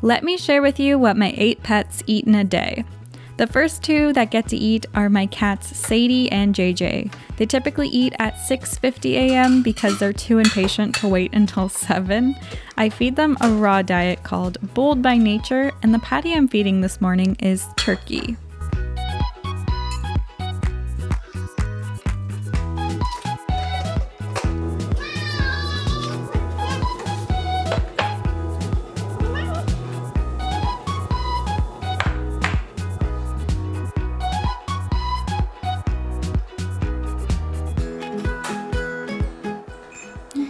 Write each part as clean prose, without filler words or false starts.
Let me share with you what my 8 pets eat in a day. The first 2 that get to eat are my cats Sadie and JJ. They typically eat at 6:50 a.m. because they're too impatient to wait until 7. I feed them a raw diet called Bold by Nature, and the patty I'm feeding this morning is turkey.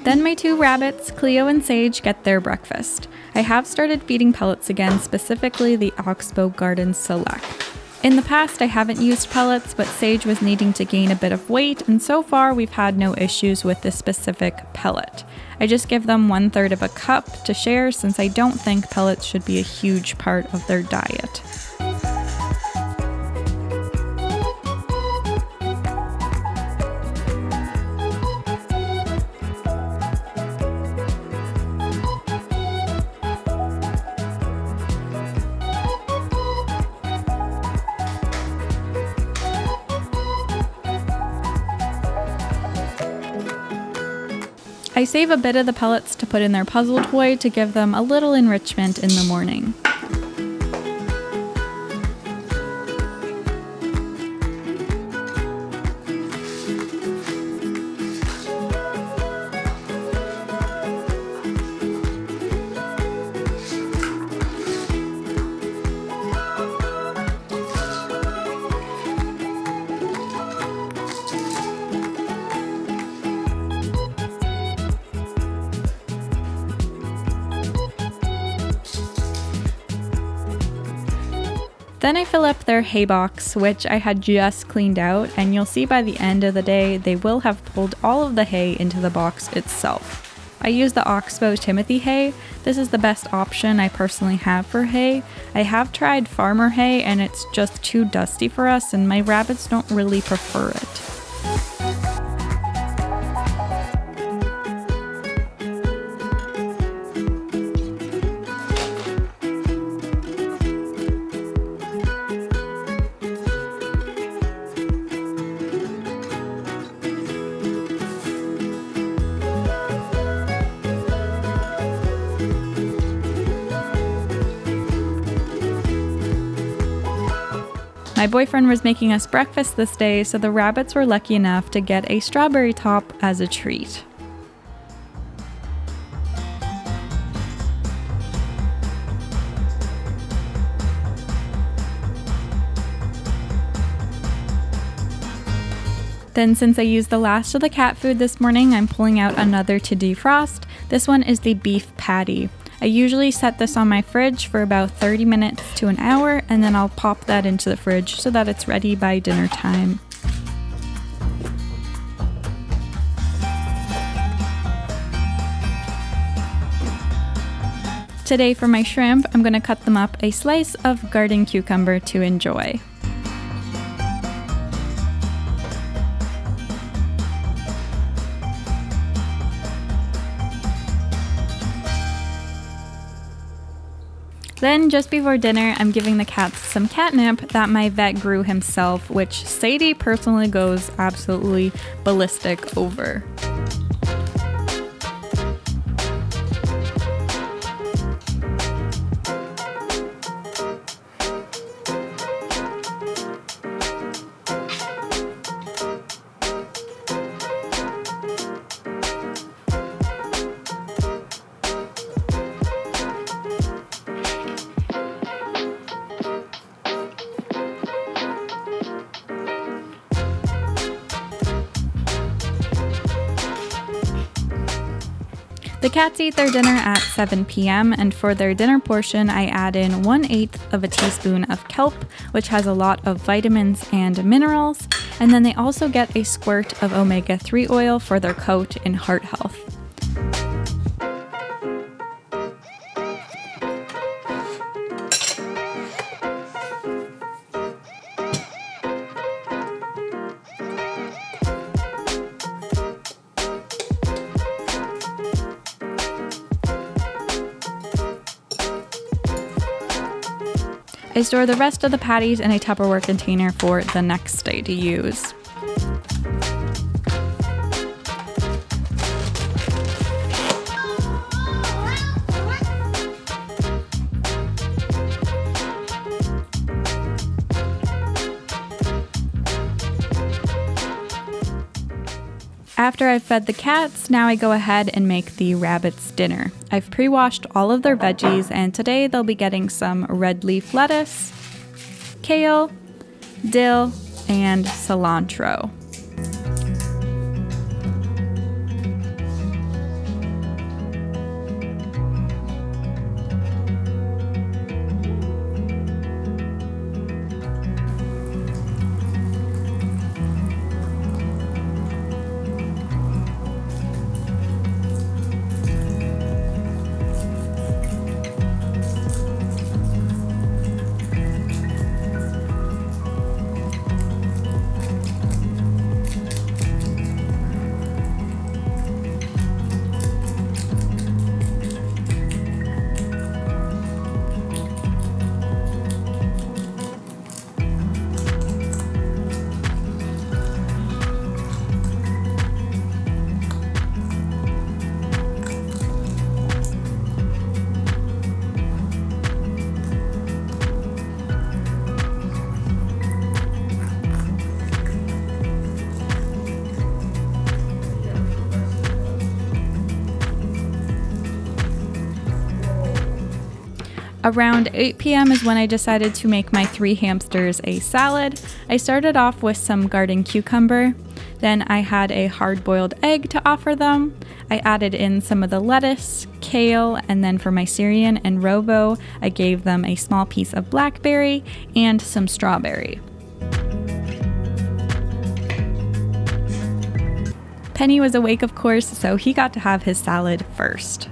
Then my 2 rabbits, Cleo and Sage, get their breakfast. I have started feeding pellets again, specifically the Oxbow Garden Select. In the past, I haven't used pellets, but Sage was needing to gain a bit of weight, and so far we've had no issues with this specific pellet. I just give them 1/3 of a cup to share since I don't think pellets should be a huge part of their diet. I save a bit of the pellets to put in their puzzle toy to give them a little enrichment in the morning. Then I fill up their hay box, which I had just cleaned out, and you'll see by the end of the day they will have pulled all of the hay into the box itself. I use the Oxbow Timothy hay. This is the best option I personally have for hay. I have tried farmer hay and it's just too dusty for us, and my rabbits don't really prefer it. My boyfriend was making us breakfast this day, so the rabbits were lucky enough to get a strawberry top as a treat. Then, since I used the last of the cat food this morning, I'm pulling out another to defrost. This one is the beef patty. I usually set this on my fridge for about 30 minutes to an hour, and then I'll pop that into the fridge so that it's ready by dinner time. Today for my shrimp, I'm going to cut them up a slice of garden cucumber to enjoy. Then, just before dinner, I'm giving the cats some catnip that my vet grew himself, which Sadie personally goes absolutely ballistic over. The cats eat their dinner at 7 p.m. and for their dinner portion I add in 1/8 of a teaspoon of kelp, which has a lot of vitamins and minerals, and then they also get a squirt of omega-3 oil for their coat and heart health. I store the rest of the patties in a Tupperware container for the next day to use. After I've fed the cats, now I go ahead and make the rabbits dinner. I've pre-washed all of their veggies, and today they'll be getting some red leaf lettuce, kale, dill, and cilantro. Around 8 p.m. is when I decided to make my 3 hamsters a salad. I started off with some garden cucumber. Then I had a hard-boiled egg to offer them. I added in some of the lettuce, kale, and then for my Syrian and Robo, I gave them a small piece of blackberry and some strawberry. Penny was awake, of course, so he got to have his salad first.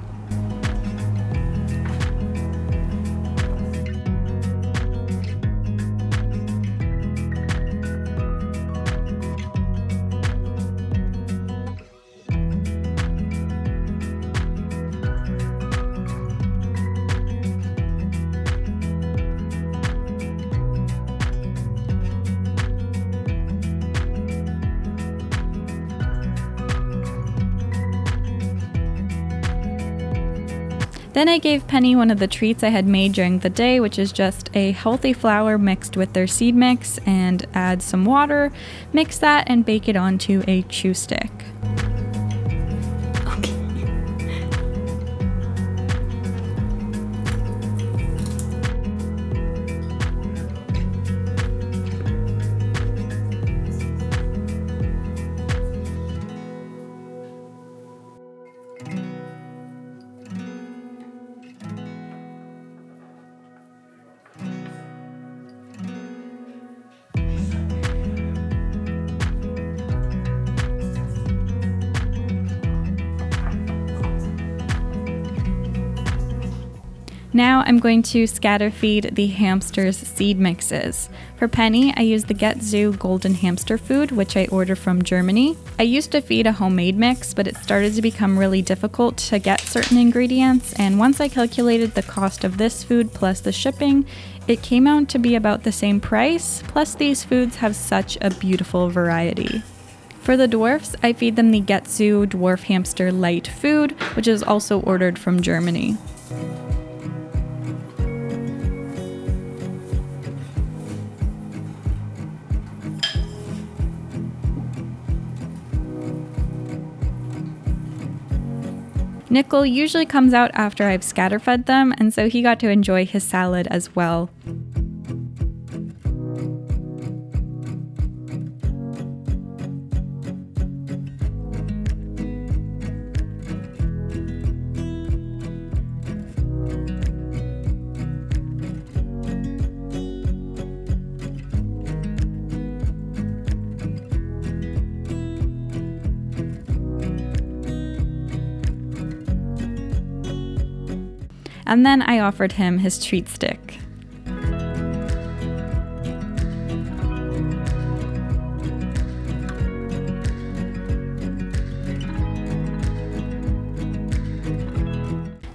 Then I gave Penny one of the treats I had made during the day, which is just a healthy flour mixed with their seed mix, and add some water, mix that, and bake it onto a chew stick. Now I'm going to scatter feed the hamsters seed mixes. For Penny, I use the Get Zoo Golden Hamster Food, which I ordered from Germany. I used to feed a homemade mix, but it started to become really difficult to get certain ingredients, and once I calculated the cost of this food plus the shipping, it came out to be about the same price, plus these foods have such a beautiful variety. For the dwarfs, I feed them the Get Zoo Dwarf Hamster Light Food, which is also ordered from Germany. Nickel usually comes out after I've scatter-fed them, and so he got to enjoy his salad as well. And then I offered him his treat stick.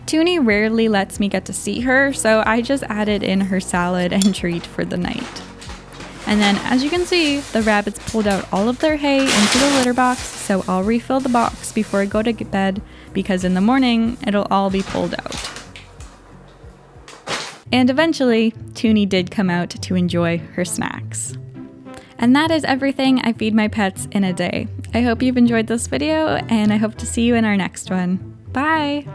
Toonie rarely lets me get to see her, so I just added in her salad and treat for the night. And then, as you can see, the rabbits pulled out all of their hay into the litter box, so I'll refill the box before I go to bed because in the morning, it'll all be pulled out. And eventually, Toonie did come out to enjoy her snacks. And that is everything I feed my pets in a day. I hope you've enjoyed this video, and I hope to see you in our next one. Bye!